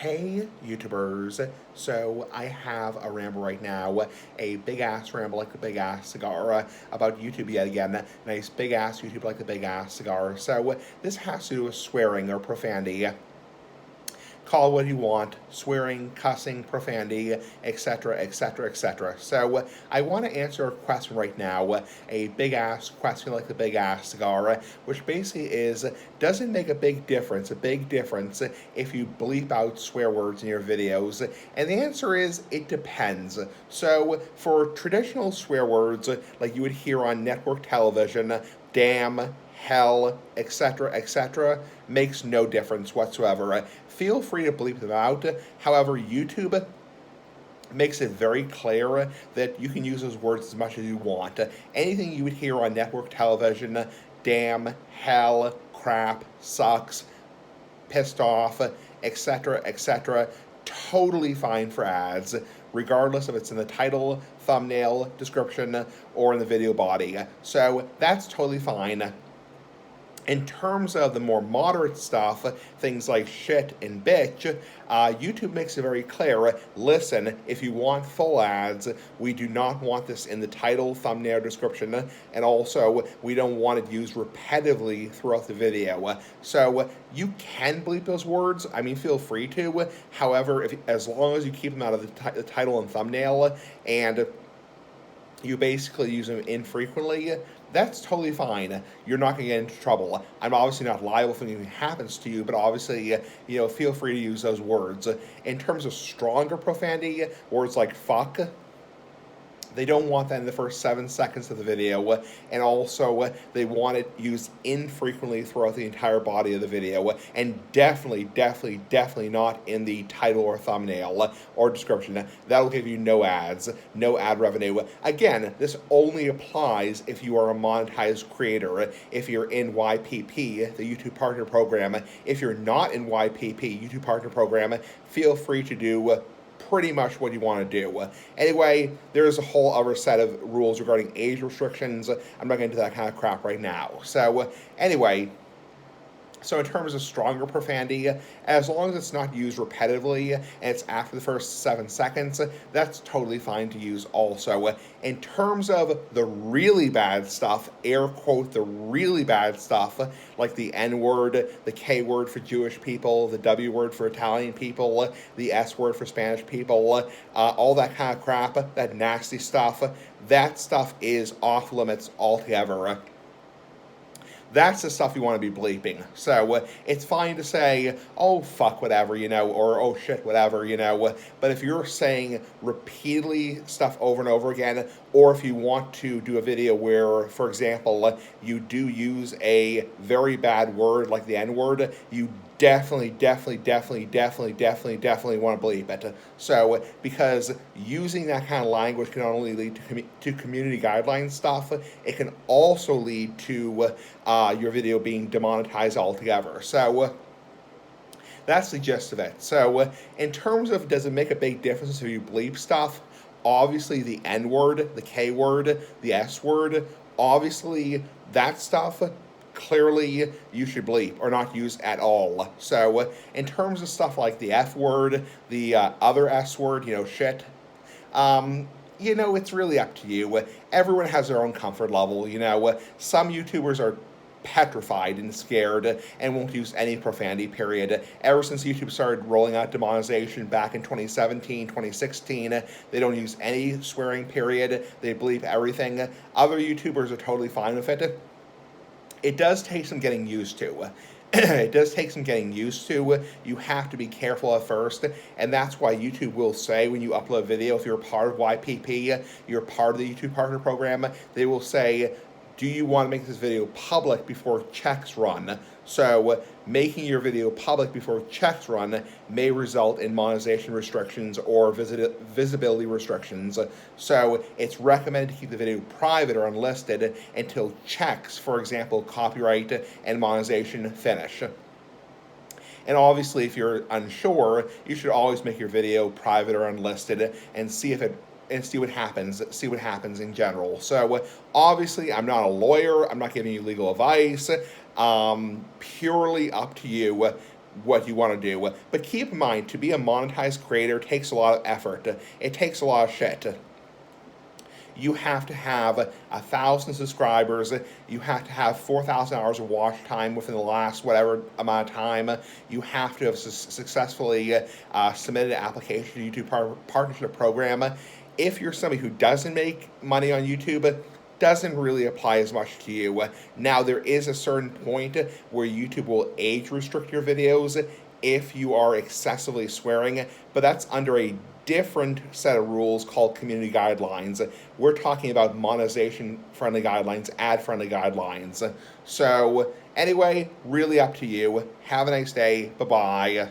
Hey YouTubers, so I have a ramble right now, a big ass ramble like a big ass cigar about YouTube yet again, nice big ass YouTube like a big ass cigar. So this has to do with swearing or profanity. Call it what you want, swearing, cussing, profanity, etc., etc., etc. So I want to answer a question right now, a big ass question like the big ass cigar, which basically is, does it make a big difference if you bleep out swear words in your videos? And the answer is, it depends. So for traditional swear words, like you would hear on network television, damn, hell, etc., etc., makes no difference whatsoever. Feel free to bleep them out. However, YouTube makes it very clear that you can use those words as much as you want. Anything you would hear on network television, damn, hell, crap, sucks, pissed off, etc., etc., totally fine for ads, regardless if it's in the title, thumbnail, description, or in the video body. So that's totally fine. In terms of the more moderate stuff, things like shit and bitch, YouTube makes it very clear, listen, if you want full ads, we do not want this in the title, thumbnail, description, and also we don't want it used repetitively throughout the video. So you can bleep those words, I mean, feel free to. However, as long as you keep them out of the title and thumbnail, and you basically use them infrequently, that's totally fine. You're not going to get into trouble. I'm obviously not liable if anything happens to you, but obviously, feel free to use those words. In terms of stronger profanity, words like fuck, they don't want that in the first 7 seconds of the video, and also they want it used infrequently throughout the entire body of the video, and definitely not in the title or thumbnail or description. That'll give you no ads, no ad revenue. Again, this only applies if you are a monetized creator, if you're in YPP, the YouTube Partner Program. If you're not in YPP, YouTube Partner Program, feel free to do pretty much what you want to do. Anyway, there's a whole other set of rules regarding age restrictions. I'm not going to do that kind of crap right now. So, anyway, so in terms of stronger profanity, as long as it's not used repetitively and it's after the first 7 seconds, that's totally fine to use also. In terms of the really bad stuff, air quote, the really bad stuff, like the N-word, the K-word for Jewish people, the W-word for Italian people, the S-word for Spanish people, all that kind of crap, that nasty stuff, that stuff is off limits altogether. That's the stuff you want to be bleeping. So it's fine to say, oh, fuck, whatever, or oh, shit, whatever, But if you're saying repeatedly stuff over and over again, or if you want to do a video where, for example, you do use a very bad word like the N-word, you definitely want to bleep it. So, because using that kind of language can not only lead to community guidelines stuff, it can also lead to your video being demonetized altogether. So, that's the gist of it. So, in terms of does it make a big difference if you bleep stuff, obviously the N-word, the K-word, the S-word, obviously that stuff, clearly you should bleep or not use at all. So in terms of stuff like the F word, the other S word, shit, it's really up to you. Everyone has their own comfort level, Some YouTubers are petrified and scared and won't use any profanity, period. Ever since YouTube started rolling out demonetization back in 2017, 2016, they don't use any swearing, period. They bleep everything. Other YouTubers are totally fine with it. It does take some getting used to. It does take some getting used to. You have to be careful at first, and that's why YouTube will say when you upload a video, if you're part of YPP, you're part of the YouTube Partner Program, they will say, do you want to make this video public before checks run? So making your video public before checks run may result in monetization restrictions or visibility restrictions. So it's recommended to keep the video private or unlisted until checks, for example, copyright and monetization, finish. And obviously, if you're unsure, you should always make your video private or unlisted and see what happens in general. So obviously, I'm not a lawyer. I'm not giving you legal advice. Purely up to you. what you want to do. But keep in mind, to be a monetized creator takes a lot of effort. It takes a lot of shit. You have to have 1,000 subscribers. You have to have 4,000 hours of watch time within the last whatever amount of time. You have to have successfully submitted an application to YouTube partnership program. If you're somebody who doesn't make money on YouTube, doesn't really apply as much to you. Now, there is a certain point where YouTube will age restrict your videos if you are excessively swearing, but that's under a different set of rules called community guidelines. We're talking about monetization friendly guidelines, ad friendly guidelines. So, anyway, really up to you. Have a nice day. Bye bye.